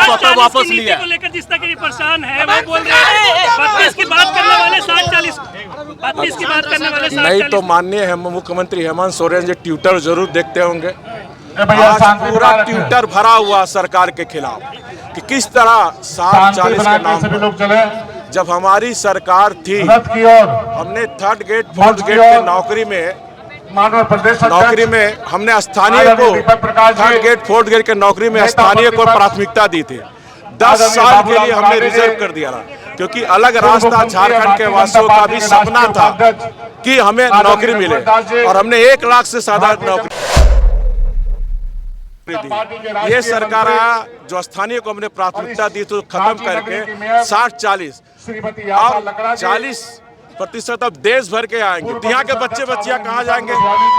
स्वतः वापस लिया को लेकर जिस तरह परेशान है वो बोल रहे हैं 32 की बात करने वाले 60-40 32 की बात करने वाले 60-40 नहीं तो माननीय मुख्यमंत्री हेमंत सोरेन जी ट्विटर जरूर देखते होंगे। आज पूरा ट्विटर भरा हुआ सरकार के खिलाफ कि किस तरह 60-40 के नाम पर जब हमारी सरकार थी हमने थर्ड गेट फोर्थ गेट के नौकरी में हमने स्थानीय को थर्ड गेट फोर्थ गेट के नौकरी में स्थानीय को प्राथमिकता दी थी। 10 साल के लिए हमने रिजर्व कर दिया था, क्योंकि अलग रास्ता झारखंड के वासियों का भी सपना था कि हमें नौकरी मिले, और हमने 1 लाख से ज्यादा नौकरी दी। ये सरकार आया जो स्थानीय को हमने प्राथमिकता दी तो खत्म करके 60-40 और 40% अब देश भर के आएंगे, तो यहाँ के बच्चे बच्चियां कहाँ जाएंगे?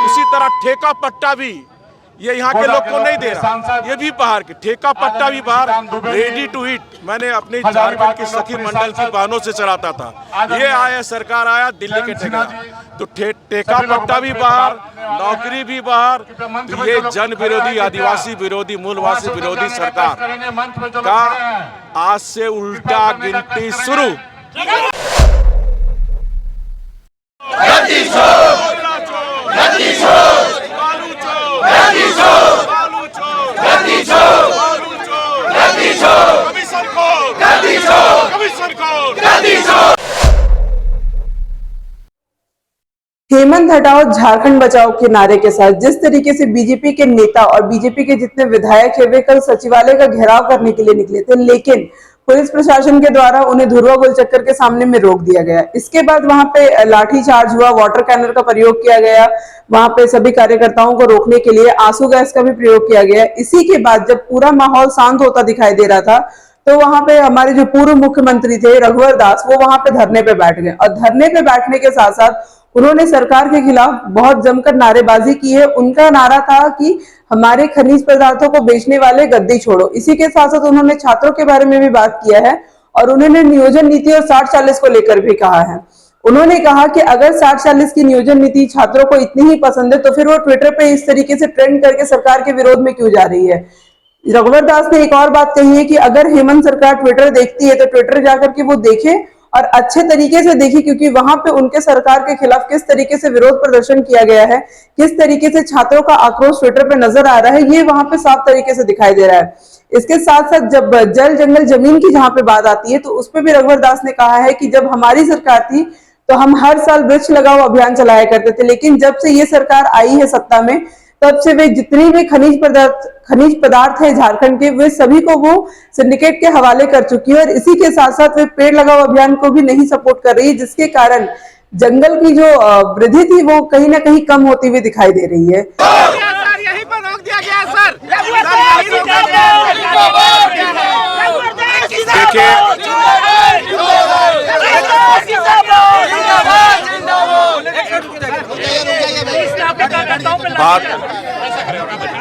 उसी तरह ठेका पट्टा भी ये यहाँ के लोग को नहीं दे रहा, ये भी बाहर के ठेका पट्टा भी बाहर रेडी टू ईट मैंने अपनी झारखंड की सखी मंडल की बहनों से चलाता था। ये आया सरकार आया दिल्ली के ठेका, तो ठेका पट्टा भी बाहर, नौकरी भी बाहर। तो ये जन विरोधी, आदिवासी विरोधी, मूलवासी विरोधी सरकार का आज से उल्टा गिनती शुरू। हेमंत हटाओ झारखंड बचाओ के नारे के साथ जिस तरीके से बीजेपी के नेता और बीजेपी के जितने विधायक है वे कल सचिवालय का घेराव करने के लिए निकले थे, लेकिन पुलिस प्रशासन के द्वारा उन्हें धुर्वा गोल चक्कर के सामने में रोक दिया गया। इसके बाद वहां पे लाठी चार्ज हुआ, वाटर कैनर का प्रयोग किया गया, वहां पे सभी कार्यकर्ताओं को रोकने के लिए आंसू गैस का भी प्रयोग किया गया। इसी के बाद जब पूरा माहौल शांत होता दिखाई दे रहा था तो वहां पे हमारे जो पूर्व मुख्यमंत्री थे रघुवर दास, वो वहां पे धरने पे बैठ गए, और धरने पे बैठने के साथ साथ उन्होंने सरकार के खिलाफ बहुत जमकर नारेबाजी की है। उनका नारा था कि हमारे खनिज पदार्थों को बेचने वाले गद्दी छोड़ो। इसी के साथ साथ उन्होंने छात्रों के बारे में भी बात किया है, और उन्होंने नियोजन नीति और 60-40 को लेकर भी कहा है। उन्होंने कहा कि अगर 60-40 की नियोजन नीति छात्रों को इतनी ही पसंद है तो फिर वो ट्विटर पे इस तरीके से ट्रेंड करके सरकार के विरोध में क्यों जा रही है। रघुवर दास ने एक और बात कही है कि अगर हेमंत सरकार ट्विटर देखती है तो ट्विटर जाकर के वो देखे और अच्छे तरीके से देखी, क्योंकि वहां पे उनके सरकार के खिलाफ किस तरीके से विरोध प्रदर्शन किया गया है, किस तरीके से छात्रों का आक्रोश ट्विटर पे नजर आ रहा है, ये वहां पे साफ तरीके से दिखाई दे रहा है। इसके साथ साथ जब जल जंगल जमीन की जहां पे बात आती है तो उस पर भी रघुवर दास ने कहा है कि जब हमारी सरकार थी तो हम हर साल वृक्ष लगाओ अभियान चलाया करते थे, लेकिन जब से ये सरकार आई है सत्ता में तब से वे जितनी भी खनिज पदार्थ है झारखंड के, वे सभी को वो सिंडिकेट के हवाले कर चुकी है, और इसी के साथ साथ वे पेड़ लगाओ अभियान को भी नहीं सपोर्ट कर रही है, जिसके कारण जंगल की जो वृद्धि थी वो कहीं ना कहीं कम होती हुई दिखाई दे रही है। यहीं पर रोक दिया गया सर।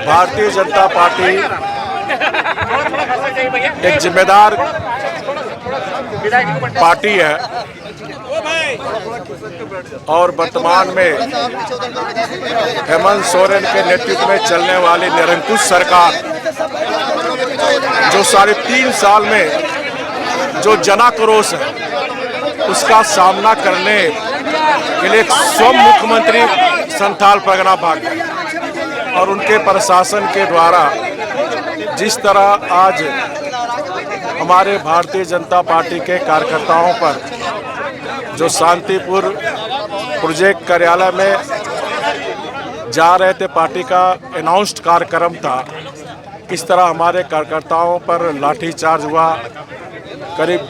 भारतीय जनता पार्टी एक जिम्मेदार पार्टी है, और वर्तमान में हेमंत सोरेन के नेतृत्व में चलने वाली निरंकुश सरकार जो 3.5 साल में जो जनाक्रोश है उसका सामना करने के लिए स्वयं मुख्यमंत्री संथाल परगना भाग गए, और उनके प्रशासन के द्वारा जिस तरह आज हमारे भारतीय जनता पार्टी के कार्यकर्ताओं पर जो शांतिपुर प्रोजेक्ट कार्यालय में जा रहे थे, पार्टी का अनाउंस्ड कार्यक्रम था, किस तरह हमारे कार्यकर्ताओं पर लाठीचार्ज हुआ। करीब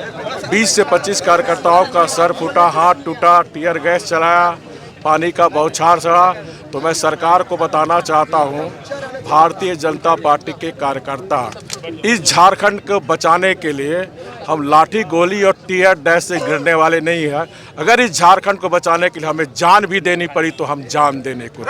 20 से 25 कार्यकर्ताओं का सर फूटा, हाथ टूटा, टीयर गैस चलाया, पानी का बौछार चढ़ा। तो मैं सरकार को बताना चाहता हूं, भारतीय जनता पार्टी के कार्यकर्ता इस झारखंड को बचाने के लिए हम लाठी गोली और टीयर गैस से गिरने वाले नहीं हैं। अगर इस झारखंड को बचाने के लिए हमें जान भी देनी पड़ी तो हम जान देने को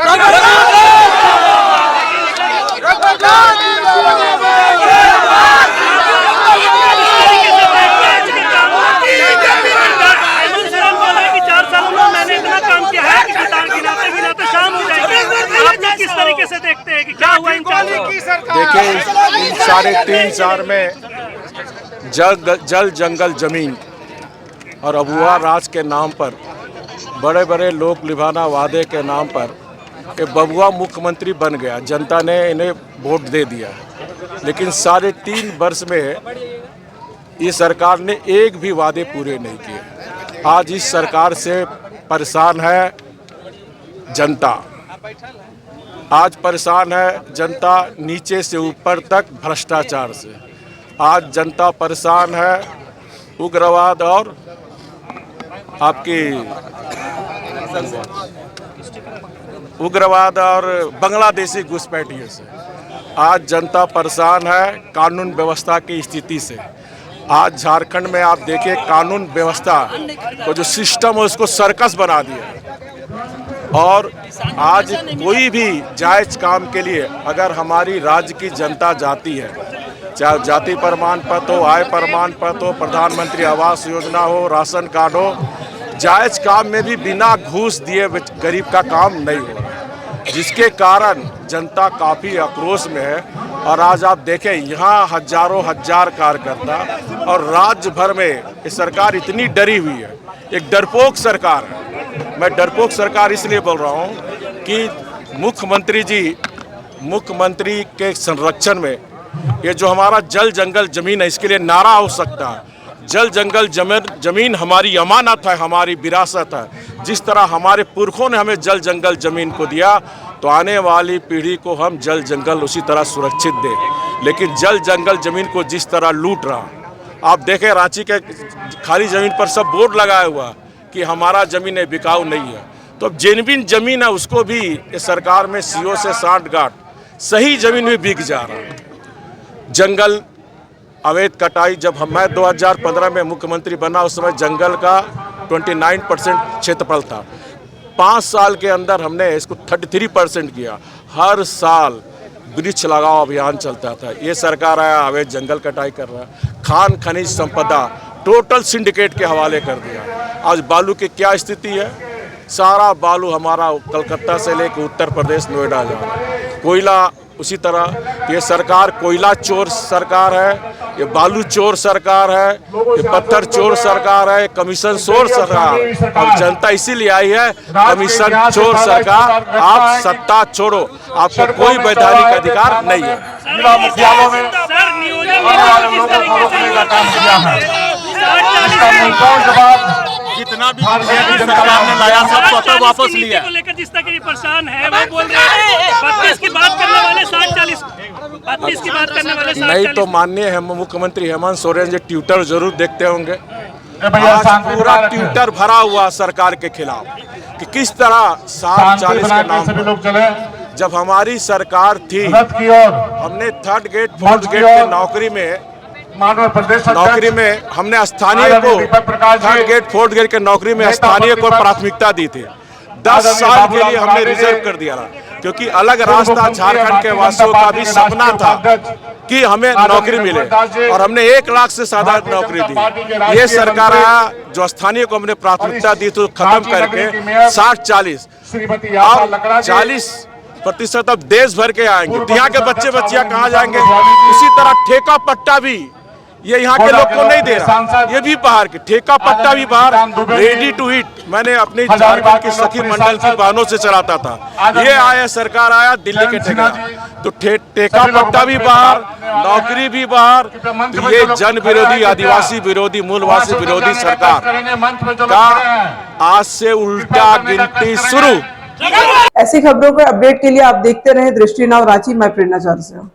किस तरीके से देखते हैं कि क्या हुआ इन चारों? देखिए, इन 3.5 साल में जल जंगल जमीन और अबुआ राज के नाम पर, बड़े बड़े लोक लिभाना वादे के नाम पर ये बबुआ मुख्यमंत्री बन गया। जनता ने इन्हें वोट दे दिया, लेकिन 3.5 वर्ष में ये सरकार ने एक भी वादे पूरे नहीं किए। आज इस सरकार से परेशान है जनता, आज परेशान है जनता नीचे से ऊपर तक भ्रष्टाचार से। आज जनता परेशान है उग्रवाद और बांग्लादेशी घुसपैठियों से। आज जनता परेशान है कानून व्यवस्था की स्थिति से। आज झारखंड में आप देखिए कानून व्यवस्था को जो सिस्टम है उसको सर्कस बना दिया। और आज कोई भी जायज काम के लिए अगर हमारी राज्य की जनता जाती है, चाहे जाति प्रमाण पत्र हो, आय प्रमाण पत्र हो, प्रधानमंत्री आवास योजना हो, राशन कार्ड हो, जायज काम में भी बिना घूस दिए गरीब का काम नहीं हो रहा, जिसके कारण जनता काफ़ी आक्रोश में है। और आज आप देखें यहाँ हजारों हजार कार्यकर्ता और राज्य भर में ये सरकार इतनी डरी हुई है, एक डरपोक सरकार है। मैं डरपोक सरकार इसलिए बोल रहा हूँ कि मुख्यमंत्री के संरक्षण में ये जो हमारा जल जंगल जमीन है, इसके लिए नारा हो सकता है। जल जंगल जमीन हमारी अमानत है, हमारी विरासत है। जिस तरह हमारे पुरखों ने हमें जल जंगल जमीन को दिया, तो आने वाली पीढ़ी को हम जल जंगल उसी तरह सुरक्षित दें। लेकिन जल जंगल जमीन को जिस तरह लूट रहा, आप देखें रांची के खाली ज़मीन पर सब बोर्ड लगाया हुआ कि हमारा ज़मीन है, बिकाऊ नहीं है। तो अब जेन्युइन ज़मीन है उसको भी इस सरकार में सीओ से सांठगांठ, सही ज़मीन भी बिक जा रहा है। जंगल अवैध कटाई, जब मैं 2015 में मुख्यमंत्री बना उस समय जंगल का 29% क्षेत्रफल था। 5 साल के अंदर हमने इसको 33% किया। हर साल वृक्ष लगाओ अभियान चलता था। ये सरकार आया अवैध जंगल कटाई कर रहा है। खान खनिज संपदा टोटल सिंडिकेट के हवाले कर दिया। आज बालू की क्या स्थिति है? सारा बालू हमारा कलकत्ता से लेकर उत्तर प्रदेश नोएडा जा रहा है। कोयला उसी तरह। ये सरकार कोयला चोर सरकार है, ये बालू चोर सरकार है, ये पत्थर चोर सरकार है, कमीशन चोर सरकार। और जनता इसीलिए आई है कमीशन चोर सरकार, आप सत्ता छोड़ो, आपको कोई वैधानिक अधिकार नहीं है। जितना भी सरकार ने लाया सब स्वतः वापस लिया। लेकर जिस तरह की परेशान है वो बोल रहे हैं 32 की बात करने वाले 60-40 32 की बात करने वाले 60-40 नहीं तो माननीय मुख्यमंत्री हेमंत सोरेन जी ट्विटर जरूर देखते होंगे। आज पूरा ट्विटर भरा हुआ सरकार के खिलाफ कि किस तरह 60-40 के नाम पर जब हमारी सरकार थी हमने 3rd गेट 4th गेट के नौकरी में हमने स्थानीय को 3rd गेट 4th गेट के नौकरी में स्थानीय को प्राथमिकता दी थी। 10 साल के लिए हमने रिजर्व कर दिया था, क्योंकि अलग रास्ता झारखंड के वासियों का भी सपना था कि हमें नौकरी मिले, और हमने 1 लाख से ज्यादा नौकरी दी। ये सरकार आया जो स्थानीय को हमने प्राथमिकता दी तो खत्म करके 60-40 अब 40% अब देश भर के आएंगे। तो यहाँ के बच्चे बच्चियां कहाँ जाएंगे? उसी तरह ठेका पट्टा भी ये यहाँ के लोग को नहीं दे रहा, ये भी बाहर के ठेका पट्टा भी बाहर रेडी टू ईट। मैंने अपनी झारखंड की सखी मंडल की बहनों से चलाता था। ये आया सरकार आया दिल्ली के ठेका, तो ठेका पट्टा भी बाहर, नौकरी भी बाहर। तो ये जन विरोधी, आदिवासी विरोधी, मूलवासी विरोधी सरकार का आज से उल्टा गिनती शुरू। ऐसी खबरों को अपडेट के लिए आप देखते रहें दृष्टि नाउ रांची। मैं प्रेरणा चौरसिया।